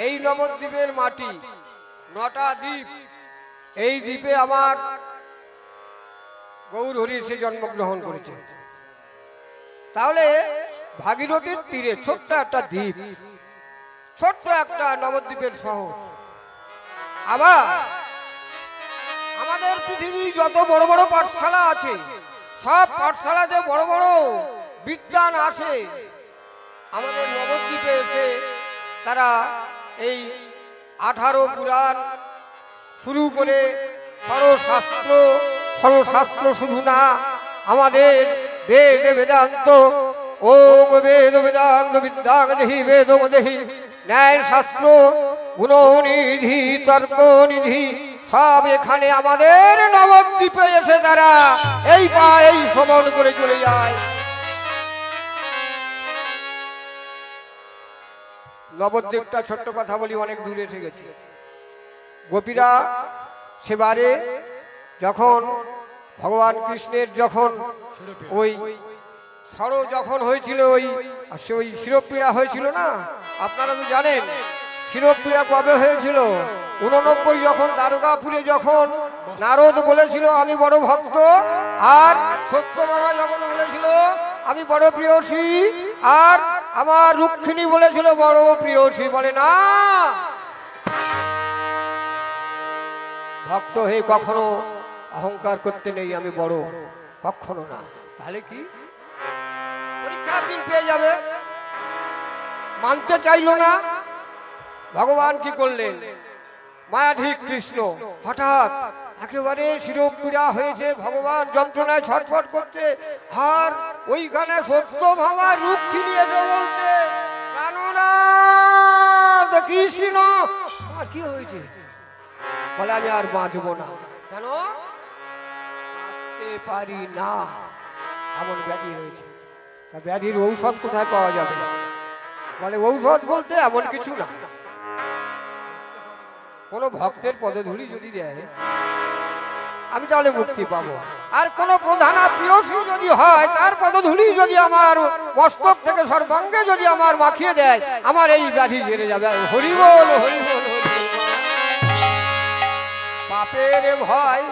এই নবদ্বীপের মাটি 9টা দ্বীপ, এই দ্বীপে আমার গৌর হরি সে জন্মগ্রহণ করেছে। তাহলে ভাগীরথীর তীরে ছোট্ট একটা দ্বীপ, ছোট্ট একটা নবদ্বীপের শহর। আবার আমাদের পৃথিবী যত বড় বড় পাঠশালা আছে, সব পাঠশালাতে বড় বড় বিদ্বান আসে আমাদের নবদ্বীপে এসে তারা এই 18 পুরাণ শুরু করে ষড়শাস্ত্র শুধু না, আমাদের বেদ বেদান্ত, ওম বেদ বেদান্ত বিদ্যাং দেহি বেদং দেহি, ন্যায় শাস্ত্র, গুণনিধি, তর্ক নিধি, সব এখানে আমাদের নবদ্বীপে এসে তারা এই শ্রবণ করে চলে যায়। নবদ্বীপটা ছোট্ট কথা বলি, অনেক দূরে এসে গেছে। গোপীরা সেবারে যখন ভগবান কৃষ্ণের যখন ওই ষড় যখন হয়েছিল, ওই শিরোপীড়া হয়েছিল না, আপনারা তো জানেন শিরোপীড়া কবে হয়েছিল? 89 যখন দ্বারকাপুরে যখন নারদ বলেছিল আমি বড় ভক্ত, আর সত্যভামা যখন বলেছিল আমি বড় প্রিয়সী, আর আমার রুক্মিণী বলেছিল বড় প্রিয়সী, বলে না ভক্ত হয়ে কখনো অহংকার করতে নেই, আমি বড়, কখনো না। তাহলে কি পরীক্ষার দিন পেয়ে যাবে, মানতে চাইল না। ভগবান কি করলেন? মায়াধীক কৃষ্ণ হঠাৎ একেবারে শিরোপীড়া হয়েছে, ভগবান যন্ত্রণায় ছটফট করছে, আর ওইখানে সত্যভামা রুক্মিণী এসে বলছে প্রাণনাথ কৃষ্ণ আমার কি হয়েছে? বলে আমি আর বাঁচবো না। কেন? বাঁচতে পারি না, এমন ব্যাধি হয়েছে। তা ব্যাধির ঔষধ কোথায় পাওয়া যাবে? বলে ঔষধ বলতে এমন কিছু না, কোন ভক্তের পদধূলি যদি দেয় আমি তাহলে মুক্তি পাবো, আর কোন প্রধান প্রিয়সী যদি হয় তার পদধূলি যদি আমার মস্তক থেকে সর্বাঙ্গে যদি আমার মাখিয়ে দেয়, আমার এই ব্যাধি ঝেড়ে যাবে। হরি বল, হরি বল, হরি বল। পাপের ভয়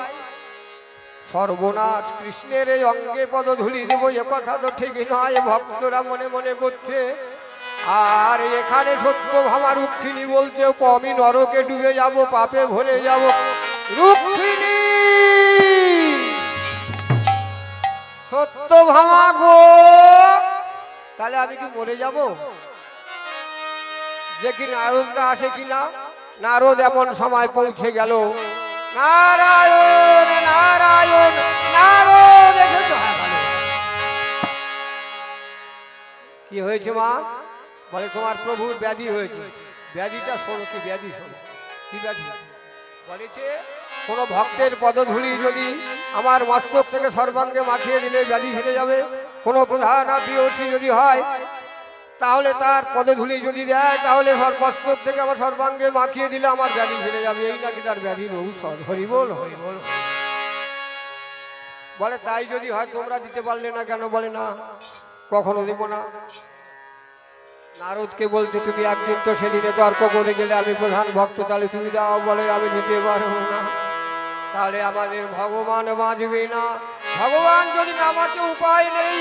সর্বনাশ, কৃষ্ণের এই অঙ্গে পদধূলি দেব এ কথা তো ঠিক নয়, ভক্তরা মনে মনে করছে। আর এখানে সত্যভামা রুক্মিণী বলছে আমি নরকে ডুবে যাব, পাপে ভরে যাব। রুক্মিণী, সত্যভামা গো, তাহলে আমি কি মরে যাব? দেখি নারদরা আসে কিনা। নারদ এমন সময় পৌঁছে গেল, নারায়ণ নারায়ণ, নারদ এসেছে। কি হয়েছে মা? বলে তোমার প্রভুর ব্যাধি হয়েছে। ব্যাধিটা শোনো, কি ব্যাধি শোনো, কি ব্যাধি? বলেছে কোন ভক্তের পদধূলি যদি আমার মস্তক থেকে সর্বাঙ্গে মাখিয়ে দিলে ব্যাধি সেরে যাবে। কোন প্রধান প্রিয়সী যদি হয় তাহলে তার পদধূলি যদি দেয় তাহলে মস্তক থেকে আমার সর্বাঙ্গে মাখিয়ে দিলে আমার ব্যাধি সেরে যাবে। এই নাকি তার ব্যাধির ঔষধ। হরি বল, হরি বল। বলে তাই যদি হয় তোমরা দিতে পারলে না কেন? বলে না, কখনো দেব না। নারদকে বলছে তুমি একদিন তো সেদিনে তর্ক করে গেলে আমি প্রধান ভক্ত, তাহলে তুমি দাও। বলে আমি নিতে পারবো না, তাহলে আমাদের ভগবান বাঁচবে না। ভগবান যদি না বাঁচে উপায় নেই।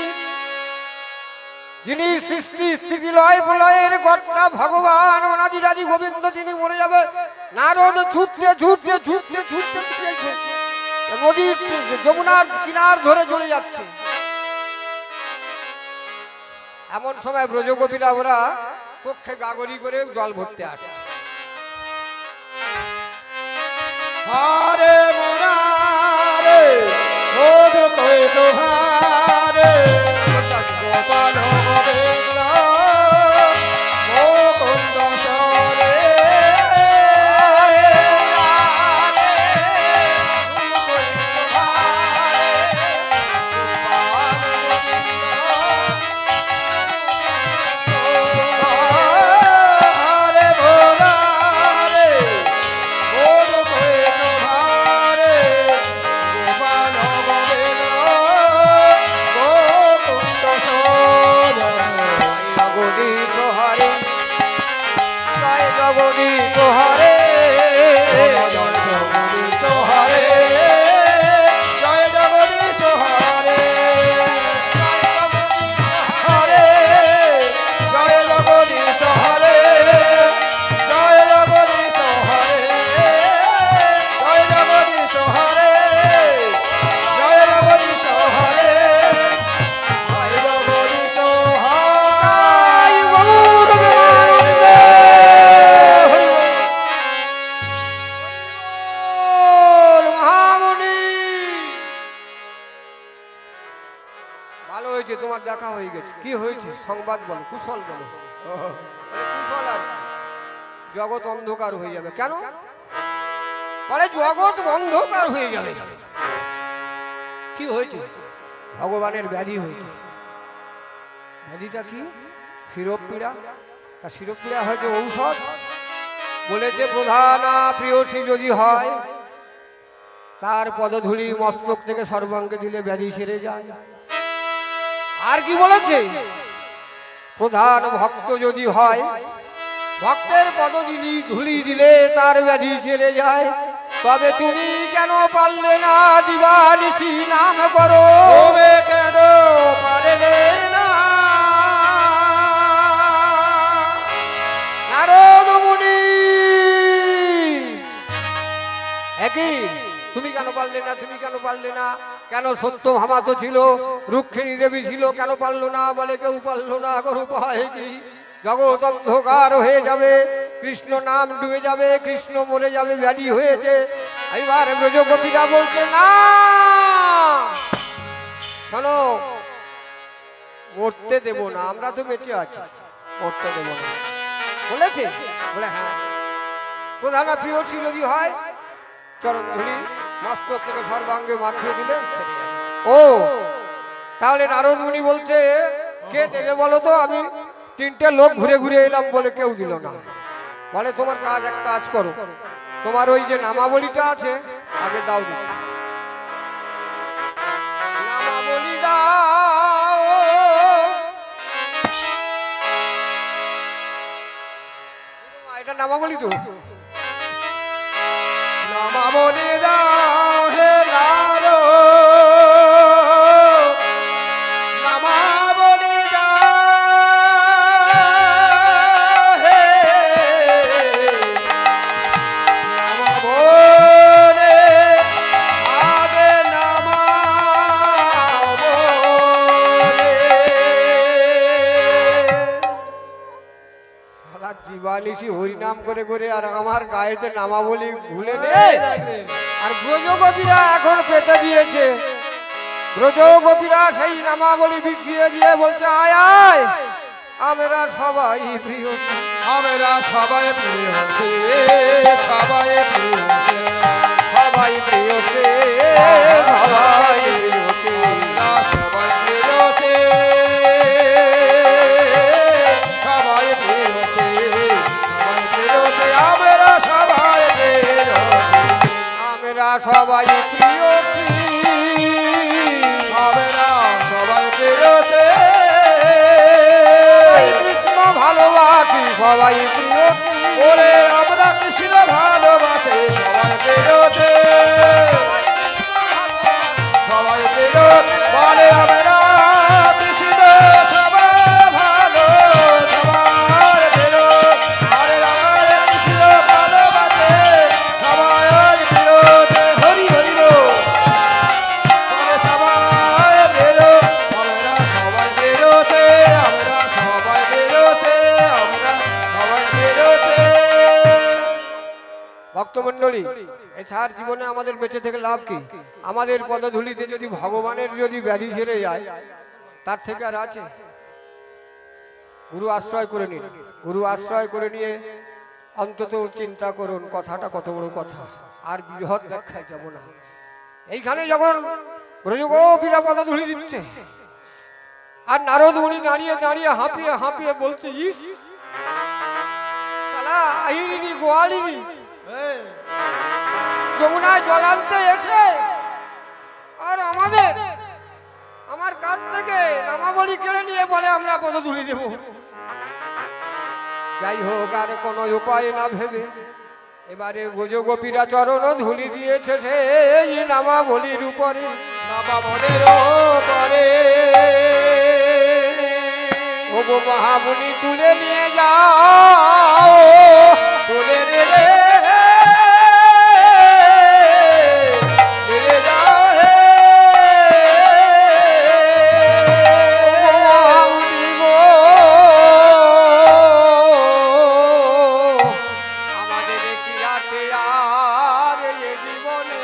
যিনি সৃষ্টি স্থিতি লয় প্রলয়ের কর্তা ভগবান অনাদিরাদি গোবিন্দ, তিনি মরে যাবে। নারদ ছুটতে ছুটতে ছুটতে ছুটতে ছুটেছে, নদীর যমুনার কিনার ধরে চলে যাচ্ছে। এমন সময় ব্রজগোপীরা ওরা পক্ষে গাগরি করে জল ভরতে আসছে। হরে মুরারে মোদ কই তোহারে গোপাল গোবিন্দ মুকুন্দ সরে। হরে জগদীশ হরে জয় জগদীশ হরে জয় জগদীশ হরে হরে জয় জগদীশ হরে জয় জগদীশ হরে জয় জগদীশ হরে জয় জগদীশ হরে জয় জগদীশ হরে গৌর প্রেমানন্দে হরি বল মহামুনি। ভালো হয়েছে তোমার দেখা হয়ে গেছে। কি হয়েছে সংবাদ বলো, কুশল বলো। বলে কুশল আর কি? জগৎ অন্ধকার হয়ে যাবে। কেন? বলে জগৎ অন্ধকার হয়ে যাবে। কি হয়েছে? ভগবানের ব্যাধি হয়েছে। ব্যাধিটা কি? শিরোপীড়া। তা শিরোপীড়া হয়েছে ঔষধ। বলেছে প্রধানা প্রিয়সী যদি হয় তার পদধূলি মস্তক থেকে সর্বাঙ্গে দিলে ব্যাধি সেরে যায়। আর কি বলেছে? প্রধান ভক্ত যদি হয় ভক্তের পদধূলি ধুলি দিলে তার ব্যাধি সেরে যায়। তবে তুমি কেন পারলে না দিবানিশি নাম করো? তবে কেন পারলে না? নারদ মুনি একই তুমি কেন পারলে না? তুমি কেন পারলে না? কেন? সত্যভামা তো ছিল, রুক্মিণী দেবী ছিল, কেন পারলো না? বলে কেউ পারলো না। এখন উপায় কি? জগৎ অন্ধকার হয়ে যাবে, কৃষ্ণ নাম ডুবে যাবে, কৃষ্ণ মরে যাবে, ব্যাধি হয়েছে। এবার ব্রজগোপীরা বলছে না, শোনো, মরতে দেব না, আমরা তো বেঁচে আছি, মরতে দেব না। বলেছে? বলে হ্যাঁ, প্রধানা প্রিয়সী যদি হয় চরণ ধুলি মস্তক থেকে সর্বাঙ্গে মাখিয়ে দিলে সেরে যাবে। ও তাহলে নারদ মুনি বলছে কে দেবে বলো তো? আমি 3টে লোক ঘুরে ঘুরে এলাম, বলে কেউ দিল না। বলে তোমার কাজ, এক কাজ করো, তোমার ওই যে নামাবলীটা আছে আগে দাও, দিচ্ছি নামাবলী দাও। এটা নামাবলী তো, নামাবলী দাও হে নারদ, নামাবলী দাও হে নামাবলী, আগে নামাবলী। সারা জীবানিশি হরিনাম করে করে আর আমার গায়েতে নামাবলী ভুলে নেই। আর ব্রজগোপীরা এখন পেতে দিয়েছে, ব্রজগোপীরা সেই নামাবলী বিছিয়ে দিয়ে বলছে আয় আয়, আমরা সবাই প্রিয়, আমরা সবাই প্রিয়, সবাই প্রিয়, সবাই প্রিয়, সবাই প্রিয়, সবাই প্রিয়, সবাই প্রিয়, সবাই প্রিয়, আমরা সবাই প্রিয়, আমরা সবাই প্রিয়, আমরা সবাই প্রিয়, কৃষ্ণ ভালোবাসি সবাই প্রিয়, ওরে আমরা কৃষ্ণ ভালোবাসি সবাই প্রিয়, সবাই প্রিয়, বলে আমরা কৃষ্ণ সবাই ভালো, সবাই প্রিয়, আরে আমার কৃষ্ণ ভালোবাসে সবাই প্রিয়, হরি হরি বল, সবাই প্রিয়, আমরা সবাই প্রিয়, আমরা সবাই প্রিয়, আমরা সবাই প্রিয়। ভক্তমণ্ডলী, এছাড়া জীবনে আমাদের বেঁচে থেকে লাভ কি? আমাদের পদধূলিতে যদি ভগবানের যদি ব্যাধি সেরে যায়, তার থেকে আর আছে? গুরু আশ্রয় করে নিন, গুরু আশ্রয় করে নিয়ে অন্তত চিন্তা করুন কথাটা কত বড় কথা। আর বৃহৎ ব্যাখ্যায় যাব না। এইখানে যখন ব্রজগোপীরা পদধূলি দিচ্ছে আর নারদ মুনি দাঁড়িয়ে দাঁড়িয়ে হাঁপিয়ে হাঁপিয়ে বলছে, ইস শালা আহিরিনি গোয়ালিনি যমুনায় জল আনতে এসে আর আমার কাছ থেকে নামাবলী কেড়ে নিয়ে বলে আমরা পদধূলি দেব। যাই হোক আর কোনো উপায় না ভেবে এবারে ব্রজগোপীরা চরণ ধুলি দিয়েছে সেই নামাবলীর উপরে, নামাবলীর উপরে ও গো মহামুনি তুলে নিয়ে যাও, তুলে নিয়ে যাও হে মহামুনি গো, আমাদের কি আছে আর এ জীবনে,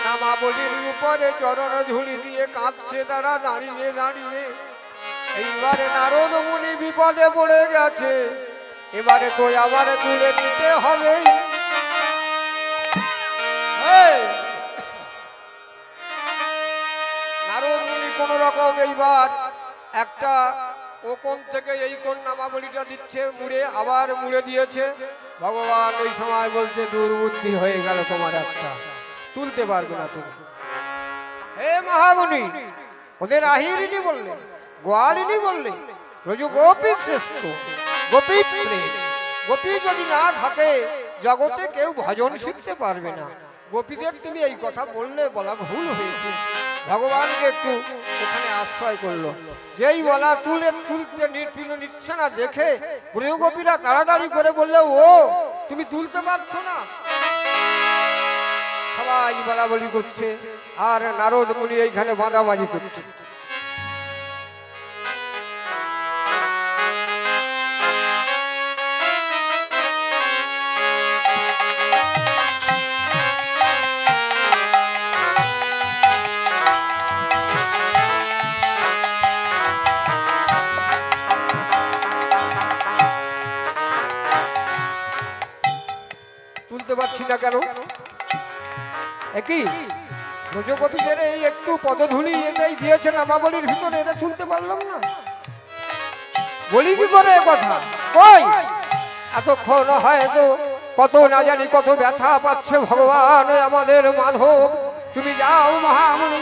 নামাবলীর উপরে চরণ ঝুলি দিয়ে কাঁদছে তারা দাঁড়িয়ে দাঁড়িয়ে। এইবারে নারদ মুনি বিপদে পড়ে গেছে, এবারে তো আবার তুলে নিতে হবে। নারদ মুনি কোন রকম এইবার একটা ও কোন থেকে এই কোন নামাবলীটা দিচ্ছে মুড়ে, আবার মুড়ে দিয়েছে। ভগবান ওই সময় বলছে দুর্বুদ্ধি হয়ে গেল তোমার, একটা তুলতে পারবে না তুমি। হে মহামুনি, ওদের আহিরিনী বললে, গোয়ালিনী বললে, ব্রজ গোপী শ্রেষ্ঠ, গোপী প্রেম। গোপী যদি না থাকে জগতে কেউ ভজন শিখতে পারবে না। গোপীদের তুমি এই কথা বললে, বলা ভুল হয়েছে। ভগবানকে একটু ওখানে আশ্রয় করলো, যেই বলা তুলতে নিচ্ছে না দেখে ব্রজ গোপীরা তাড়াতাড়ি করে বললে ও তুমি তুলতে পারছো না। সবাই বলা বলি করছে আর নারদ মুনি এইখানে বাঁধাবাজি করছে। তুলতে পারছি না কেন? একই ব্রজগোপীদের এই একটু পদধূলি এটাই দিয়েছে নামাবলীর ভিতরে, এটা তুলতে পারলাম না। বলি কি করে কথা? কই এতক্ষণ হয়তো কত না জানি কত ব্যথা পাচ্ছে ভগবান আমাদের মাধব। তুমি যাও মহামুনি,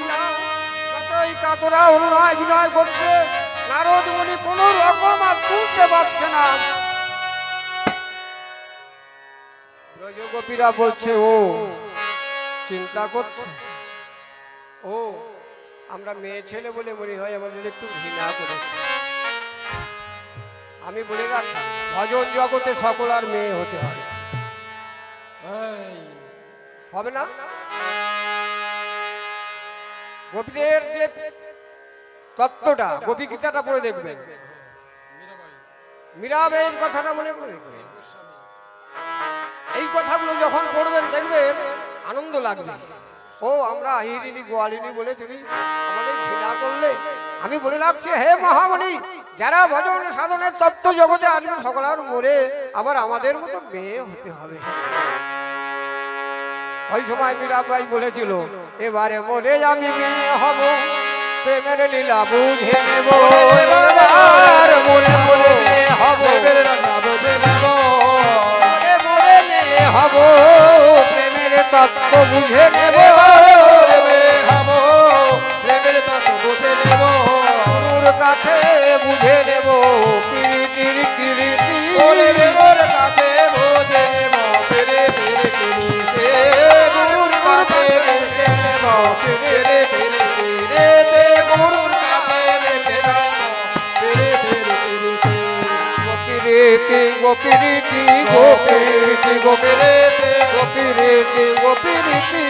কতই কাতরা অনুনয় বিনয় করছে, নারদ মুনি কোন রকম আর তুলতে পারছে না। ব্রজগোপীরা বলছে ও চিন্তা করছে, ও আমরা মেয়ে ছেলে বলে মনে হয় আমাদের একটু ঘৃণা করেছে। আমি বলে রাখি ভজন জগতে সকল আর মেয়ে হতে হবে, হবে না? গোপীদের যে তত্ত্বটা, গোপী গীতাটা পড়ে দেখবেন, মীরাবাইয়ের কথাটা মনে করে দেখবেন। এই কথাগুলো যখন পড়বেন দেখবেন আনন্দ লাগবে। ও আমরা আহিরিনী গোয়ালিনী বলে তুমি আমাদের ঘৃণা করলে। আমি বলে রাখছি হে মহামুনি, যারা ভজন সাধনের তত্ত্ব জগতে আসবে সকল আর মরে আবার আমাদের মতো মেয়ে হতে হবে। ওই সময় মীরাবাই বলেছিল এবারে মরে আমি মেয়ে হব, প্রেমের লীলা বুঝে নেব, এবার মরে মরে মেয়ে হব, হব প্রেমের তত্ত্ব বুঝে নেব, প্রেমের তত্ত্ব বুঝে নেব, গুরুর কাছে বুঝে নেব প্রীতির কীর্তি, গুরুর কাছে বুঝে নেব প্রীতির কীর্তি, গুরুর কাছে বুঝে নেব প্রীতির কীর্তি, গুরুর কাছে বুঝে নেব প্রীতির কীর্তি। গোপীরীতি গোপীরীতি গোপীরীতি গোপীরীতি গোপীরীতি গোপীরীতি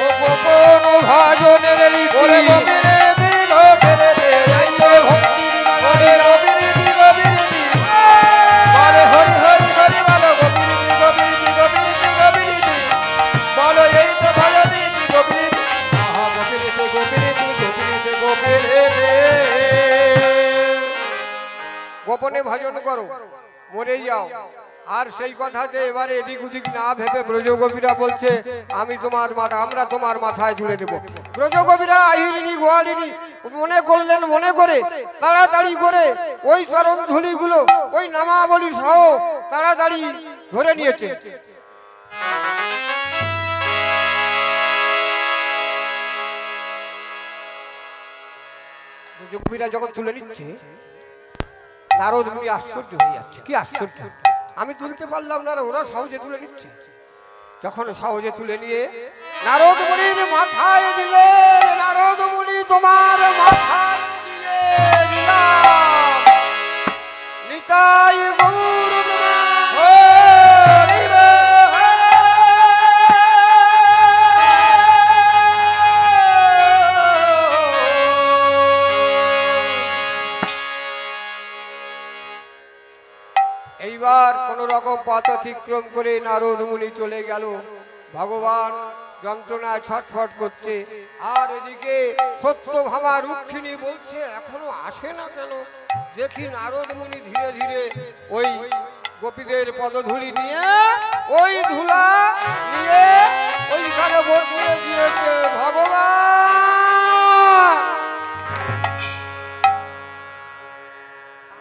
ও গোপন ভাজনের রীতি, গোপীরীতি গোপীরীতি ভক্তির গানে গোপীরীতি গোপীরীতি বলে হরি হরি হরি বলো, গোপীরীতি গোপীরীতি গোপীরীতি গোপীরীতি বলো, এই তো ভজনীতি গোপীরীতি, আহা গোপীরীতি গোপীরীতি গোপীরীতি গোপীরীতি। গোপনে ভজন করো, মরে যাও। আর সেই কথাতে এবারে এদিক ওদিক না ভেবে ব্রজগোপীরা বলছে আমি তোমার মাথা, আমরা তোমার মাথায় জুড়ে দেবো। ব্রজগোপীরা আহিরিনী গোয়ালিনী মনে করলেন, মনে করে তাড়াতাড়ি করে ওই চরণ ধুলিগুলো ওই নামাবলী সহ তাড়াতাড়ি ধরে নিয়েছে। গোপীরা যখন তুলে নিচ্ছে, নারদ মুনি আশ্চর্য হয়ে যাচ্ছে, কি আশ্চর্য, আমি তুলতে পারলাম না, ওরা সহজে তুলে নিচ্ছে। যখন সহজে তুলে নিয়ে নারদ মুনির মাথায় দিলেন, নারদ মুনি তোমার মাথায় দিয়ে দিলাম, নিতাই গৌর এইবার কোন রকম পথ অতিক্রম করে নারদ মুনি চলে গেল। ভগবান যন্ত্রণায় ছটফট করছে, আর এদিকে সত্যভামা রুক্মিণী বলছে এখনো আসে না কেন। দেখি নারদ মুনি ধীরে ধীরে ওই গোপীদের পদধূলি নিয়ে ওই ধুলা নিয়ে ওইখানে বসিয়ে দিয়েছে। ভগবান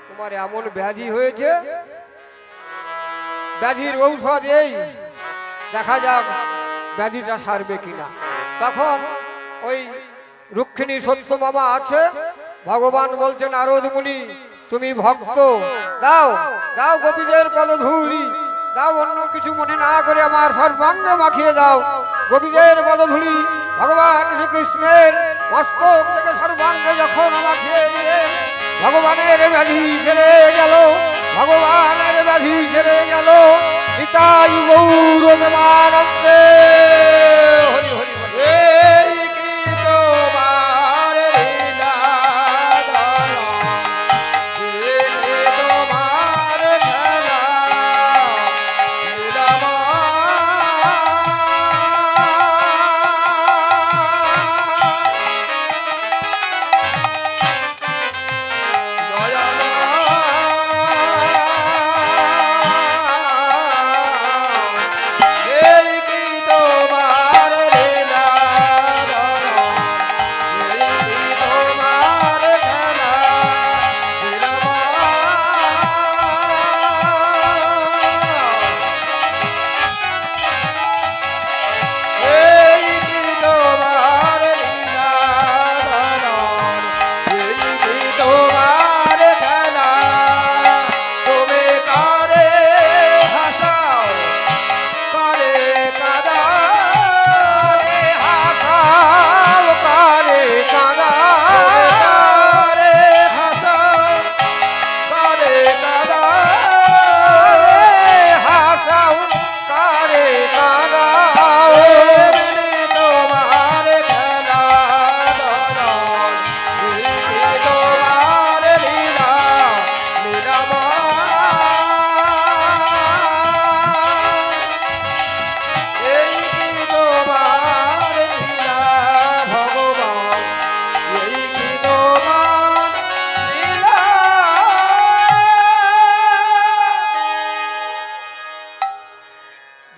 তোমার এমন ব্যাধি হয়েছে, ব্যাধির ঔষধ এই, দেখা যাক ব্যাধিটা সারবে কিনা। তখন ওই রুক্মিণী সত্যভামা আছে, ভগবান বলছেন নারদ মুনি তুমি ভক্ত, দাও দাও গোপীদের পদধূলি দাও, অন্য কিছু মনে না করে আমার সর্বাঙ্গে মাখিয়ে দাও গোপীদের পদধূলি। ভগবান শ্রীকৃষ্ণের মস্তক থেকে সর্বাঙ্গে যখন মাখিয়ে দিলেন, ভগবানের ব্যাধি সেরে গেল, ভগবানের ব্যাধি সেরে গেল। নিতাই গৌর প্রেমানন্দে হরি হরি হরি।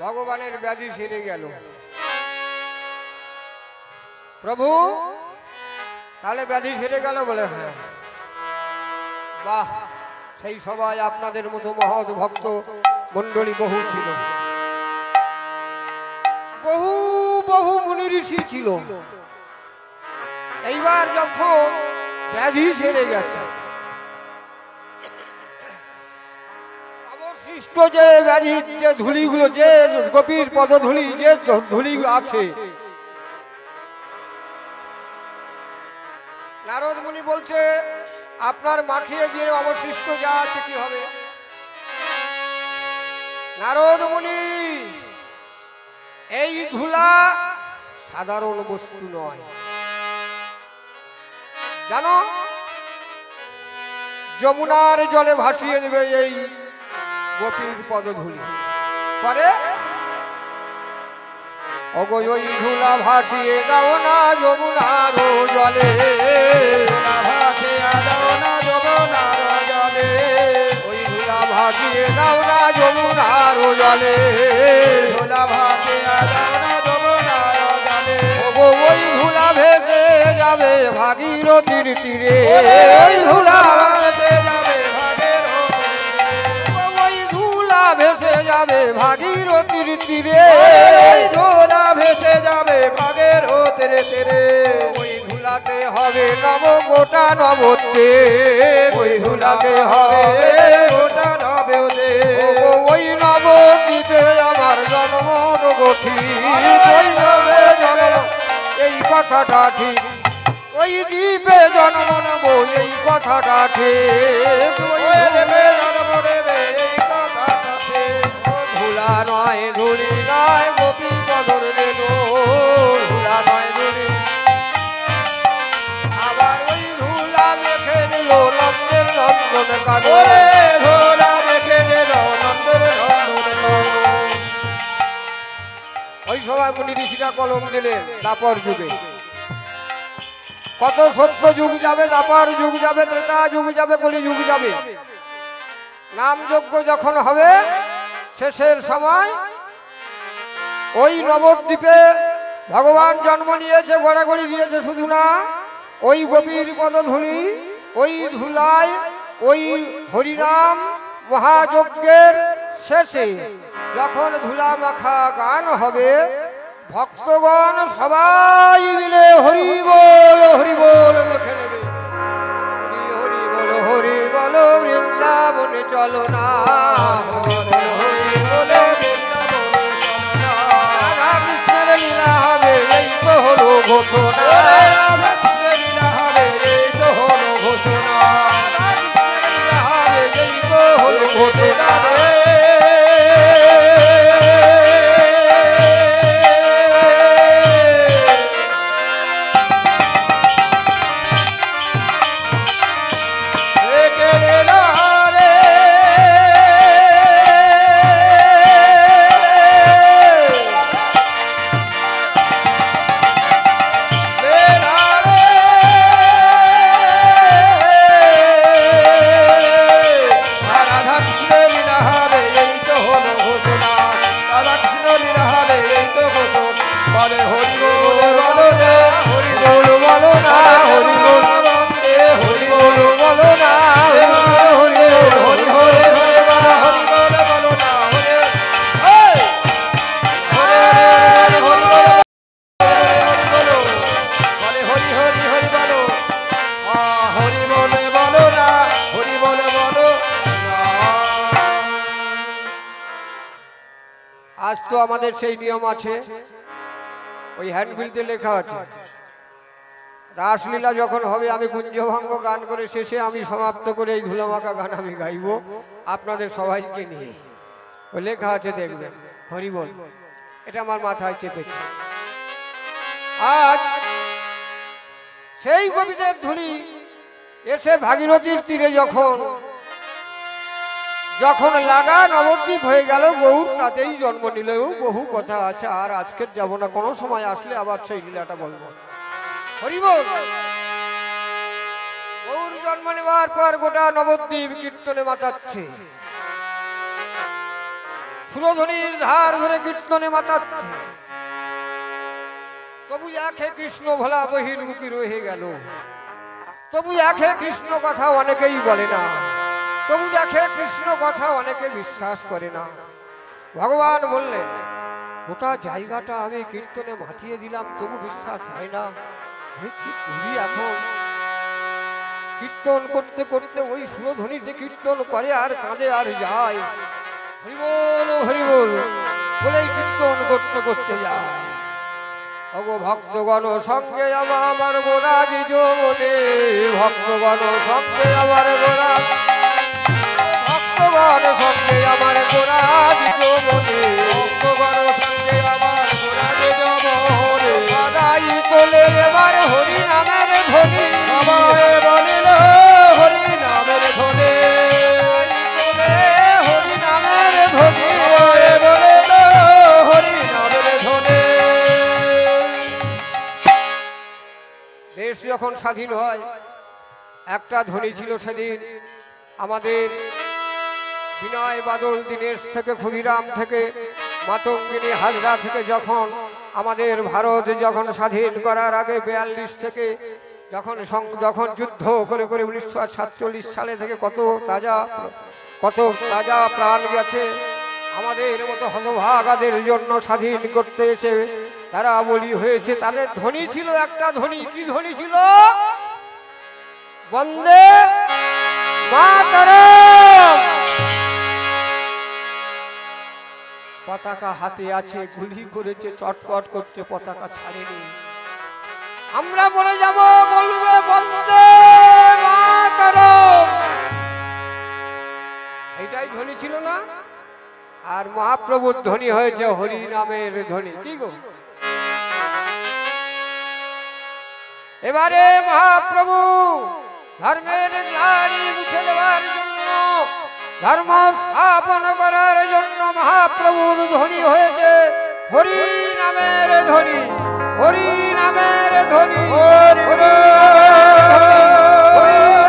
ভগবানের ব্যাধি সেরে গেল। প্রভু তাহলে ব্যাধি সেরে গেল বলে, হ্যাঁ বাহ, সেই সবাই আপনাদের মতো মহৎ ভক্ত মন্ডলী বহু ছিল, বহু বহু মুনি ঋষি ছিল। এইবার যখন ব্যাধি সেরে গেছে, অবশিষ্ট যে ব্যাধি যে ধুলিগুলো, যে গোপীর পদধূলি যে ধুলি আছে, নারদ মুনি বলছে আপনার মাখিয়ে দিয়ে অবশিষ্ট যা আছে কি হবে। নারদ মুনি এই ধুলা সাধারণ বস্তু নয়, জানো যমুনার জলে ভাসিয়ে দেবে এই গোপীর পদধূলি। পরে অগোই ধুলা ভাসিয়ে দাও না যমুনার জলে, ভাসিয়ে দাও না যমুনার জলে, ওই ধুলা ভাসিয়ে দাও না যমুনার জলে, ধুলা ভাসিয়ে দাও না যমুনার জলে, ওই ধুলা ভেসে যাবে ভাগীরথীর তীরে, ওই ধুলা ভেসে যাবে ওই ধুলা ভেসে যাবে ভাগীরথীর তীরে, ধুলা ভেসে যাবে ভাগীরথীর তীরে। ওই ধুলাতে হবে নব গোটা নবদ্বীপ, ওই ধুলাতে হবে গোটা নবদ্বীপ। ওই নবদ্বীপে আমার জন্ম গঠি, ওই নবে জন্ম এই কথাটা ঠিক, ওই দ্বীপে জন্ম নেব এই কথাটা ঠিক, ওই দ্বীপে জন্ম নেবে এই কথাটা ঠিক। ধুলা নয় ধুলি নয় গোপী বদর নিল, ধুলা নয় ধুলি আবার ওই ধুলা মেখে নিল নন্দের নন্দন কাননে, ধুলা মেখে নিল নন্দের নন্দন। ওই সময় মুনি ঋষিরা কলম দিলেন দাপর যুগে, কত সত্য যুগ যাবে, দাপর যুগ যাবে, ত্রেতা যুগ যাবে, কলি যুগ যাবে। নাম যজ্ঞ যখন হবে শেষের সময় ওই নবদ্বীপে ভগবান জন্ম নিয়েছে, গড়াগড়ি দিয়েছে, শুধু না ওই গোপীর পদধূলি, ওই ধুলায় ওই হরিনাম মহাযজ্ঞের শেষে যখন ধুলা মাখা গান হবে, ভক্তগণ সবাই মিলে হরি বল মেখে নেবে, হরি হরি বল বৃন্দাবনে চলো না, হরি বল বৃন্দাবনে চলো না। রাধা কৃষ্ণের লীলা হবে এই তো হলো ঘোষণা, রাধা কৃষ্ণের লীলা হবে এই তো হলো ঘোষণা, রাধা কৃষ্ণের লীলা হবে এই তো হলো ঘোষণা। আজ তো আমাদের সেই নিয়ম আছে, ওই হ্যান্ডবিলতে লেখা আছে রাসলীলা যখন হবে আমি কুঞ্জভঙ্গ গান করে শেষে আমি সমাপ্ত করে এই ধুলামাখা গান আমি গাইব আপনাদের সবাইকে নিয়ে, ওই লেখা আছে দেখবেন হরি বল, এটা আমার মাথায় চেপেছে। আজ সেই কবিদের ধুলি এসে ভাগীরথীর তীরে যখন যখন লাগা নবদ্বীপ হয়ে গেল, গৌর তাতেই জন্ম নিলেও বহু কথা আছে, আর আজকের যাব না, কোনো সময় আসলে আবার সেই লীলাটা বলবো। হরি বল। গৌর জন্ম নেওয়ার পর গোটা নবদ্বীপ কীর্তনে মাতাচ্ছে, সুরধ্বনির ধার ধরে কীর্তনে মাতাচ্ছে, তবু একে কৃষ্ণ ভোলা বহির্মুখী রয়ে গেল, তবু একে কৃষ্ণ কথা অনেকেই বলে না, তবু দেখে কৃষ্ণ কথা অনেকে বিশ্বাস করে না। ভগবান বললেন গোটা জায়গাটা আমি কীর্তনে মাতিয়ে দিলাম, তবু বিশ্বাস হয় না, আমি কি করি এখন? কীর্তন করতে করতে ওই সুরধ্বনিতে কীর্তন করে আর কাঁদে আর যায়, হরি বল বলেই কীর্তন করতে করতে যায়। অগো ভক্তগণ সঙ্গে আমার গোরা দিজ মনে, ভক্তগণ সঙ্গে আমার গোরা, ভক্তগণ সঙ্গে আমার গোরা দিজ মনে, ভক্তগণ সঙ্গে আমার গোরা দিজ মনে, সদাই তোলে এবার হরি নামের ধ্বনি, আমারে বলিল হরি নামের ধ্বনি, হরি নামের ধ্বনি, বলিল হরি নামের ধ্বনি। দেশ যখন স্বাধীন হয় একটা ধ্বনি ছিল সেদিন আমাদের বিনয় বাদল, দীনেশ থেকে, ক্ষুদিরাম থেকে, মাতঙ্গিনী, হাজরা থেকে যখন আমাদের ভারত যখন স্বাধীন করার আগে 42 থেকে যখন যুদ্ধ করে 1947 সালে থেকে কত তাজা প্রাণ গেছে আমাদের মতো হতভাগাদের জন্য স্বাধীন করতে এসে তারা বলি হয়েছে। তাদের ধ্বনি ছিল একটা ধ্বনি, কি ধ্বনি ছিল? বন্দে মাতরম। পতাকা হাতে আছে, গুলি করেছে, চটপট করছে, পতাকা ছাড়েনি। আমরা বলে যাব, বলবে বন্দে মাতরম। এটাই ধ্বনি ছিল না? আর মহাপ্রভুর ধ্বনি হয়েছে হরি নামের ধ্বনি। কি গো, এবারে মহাপ্রভু ধর্মের গ্লানি মুছে দেওয়ার জন্য, ধর্ম স্থাপন করার জন্য মহাপ্রভুর ধ্বনি হয়েছে হরি নামের ধ্বনি, হরি নামের ধ্বনি, হরি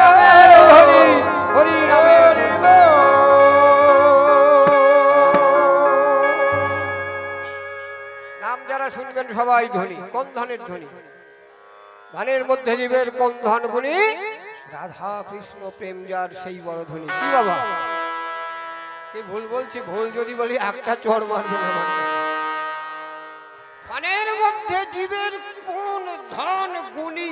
নামের ধ্বনি, হরি নামের নাম যারা শুনবেন সবাই ধ্বনি। কোন ধ্বনির ধ্বনি? ধানের মধ্যে জীবের কোন ধন গুণী? রাধা কৃষ্ণ প্রেম যার সেই বড় ধ্বনি। কি বাবা, কি ভুল বলছি? ভুল যদি বলি একটা চড় মারবে না। ধানের মধ্যে জীবের কোন ধন গুণী?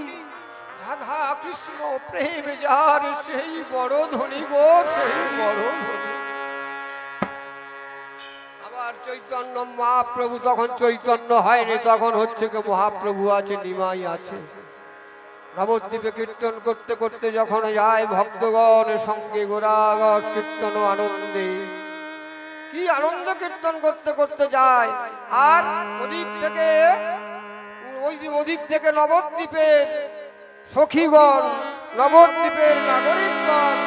রাধা কৃষ্ণ প্রেম যার সেই বড় ধ্বনি গো, সেই বড় ধ্বনি। আবার চৈতন্য মহাপ্রভু তখন চৈতন্য হয়নি, তখন হচ্ছে কি মহাপ্রভু আছে, নিমাই আছে। নবদ্বীপে কীর্তন করতে করতে যখন যায় ভক্তগণ সঙ্গে গোরাগস কীর্তন আনন্দে, কি আনন্দ কীর্তন করতে করতে যায়। আর ওদিক থেকে নবদ্বীপের সখীগণ, নবদ্বীপের নাগরিকগণ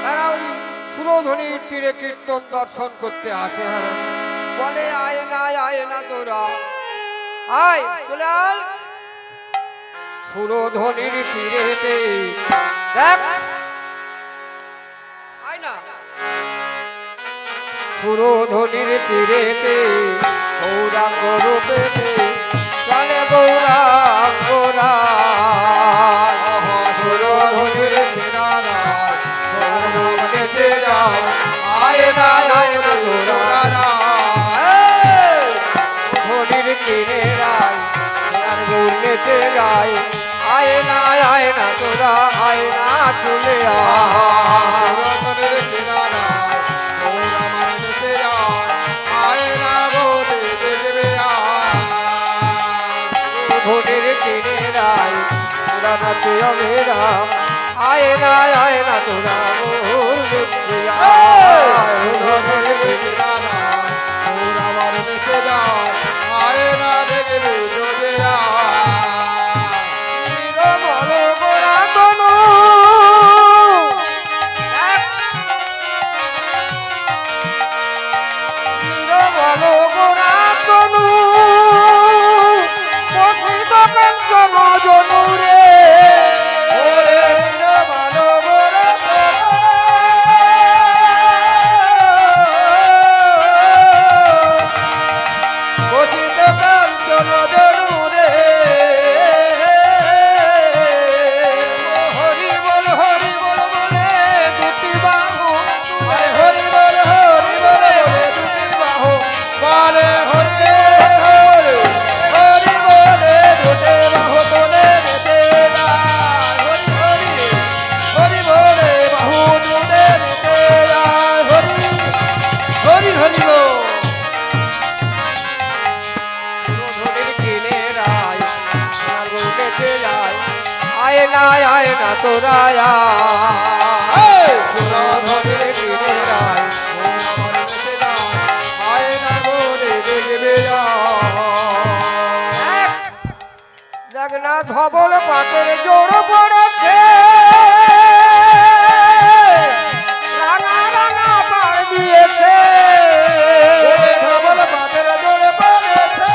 তারা ওই সুরধ্বনির তীরে কীর্তন দর্শন করতে আসে। হ্যাঁ, বলে আয় না তোরা, আয় চলে আয় সুরধ্বনির তীরেতে, দেখ আয় না সুরধ্বনির তীরেতে গৌরাঙ্গ রূপেতে চলে গৌরাঙ্গরা। সুরধ্বনির তীরানা সুরধ্বনিতে যায়, আয় না তোরা, ধ্বনির তীরে রায় গৌরতে যায়, আয় না তোরা, আয় না চলে আয়। ধনের কিনে রায় তোরা নাচে অমেরা, আয় না তোরা মোর দেখতে আয়। ধনের কিনে রায় তোরা আমার নেচে যায়, আয় না দেখবে যদি আয় না তোরা সুরধ্বনির তীরে রায় আমার নেচে যায়, আয় না গোরে দেখবে দেখ না ধবল পাটের জোড় পড়েছে, রাঙা রাঙা পাড় দিয়েছে, ধবল পাটের জোড়ে পড়েছে,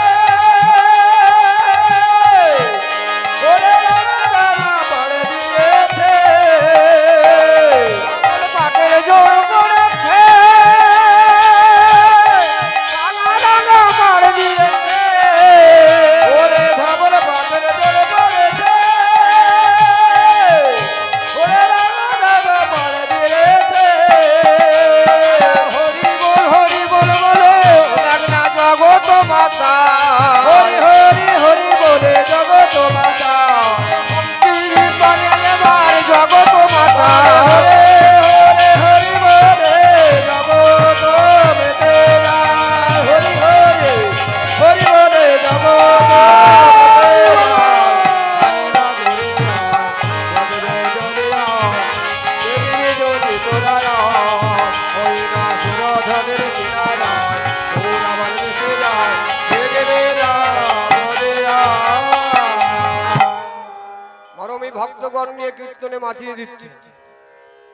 ভক্তগণ নিয়ে কীর্তনে মাতিয়ে দিচ্ছে,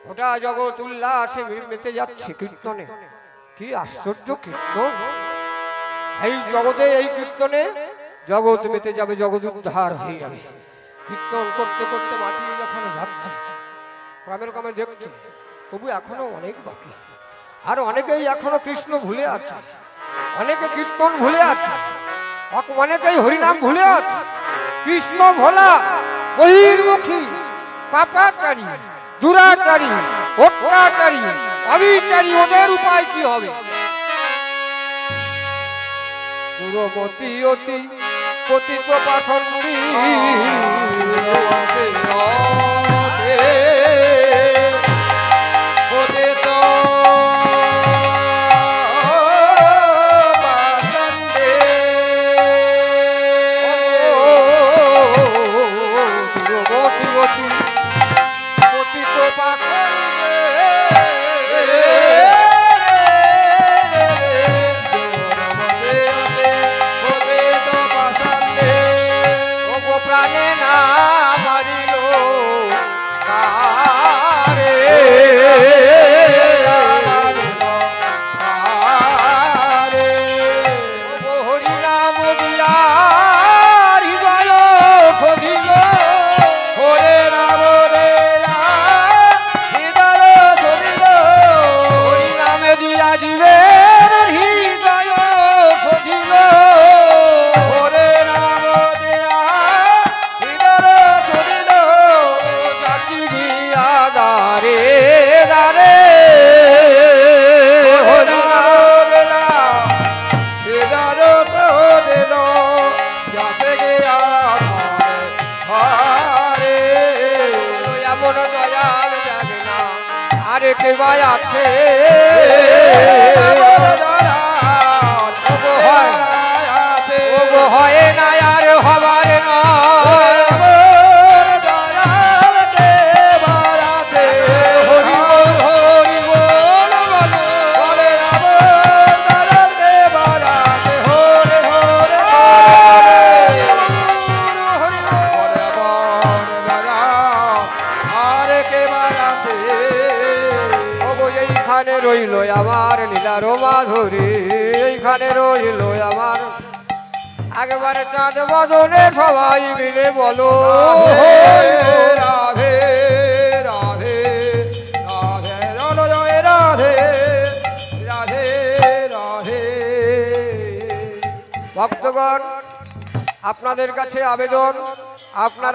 ওটা জগৎ উল্লাসে মেতে যাচ্ছে কীর্তনে। কি আশ্চর্য কীর্তন! এই জগতে এই কীর্তনে জগৎ মেতে যাবে, জগৎ উদ্ধার হয়ে যাবে। কীর্তন করতে করতে মাতিয়ে যখন যাচ্ছে, ক্রমের ক্রমে দেখছে তবু এখনো অনেক বাকি। আর অনেকেই এখনো কৃষ্ণ ভুলে আছে, অনেকে কীর্তন ভুলে আছে, অনেকেই হরিনাম ভুলে আছে। কৃষ্ণ ভোলা বহির্মুখী পাপাচারী, দুরাচারী, অত্যাচারী, অবিচারী, ওদের উপায় কি হবে? দুরমতি অতি পতিত পাষণ্ডী কে ভাই আছে হয় না আর হবার না। রইল আমার লীলার মাধুরী, এইখানে রইল আমার। একবারে চাঁদ বদনে সবাই মিলে বলো রাধে রাধে রাধে জয় রাধে রাধে রাধে। ভক্তগণ, আপনাদের কাছে আবেদন, আপনারা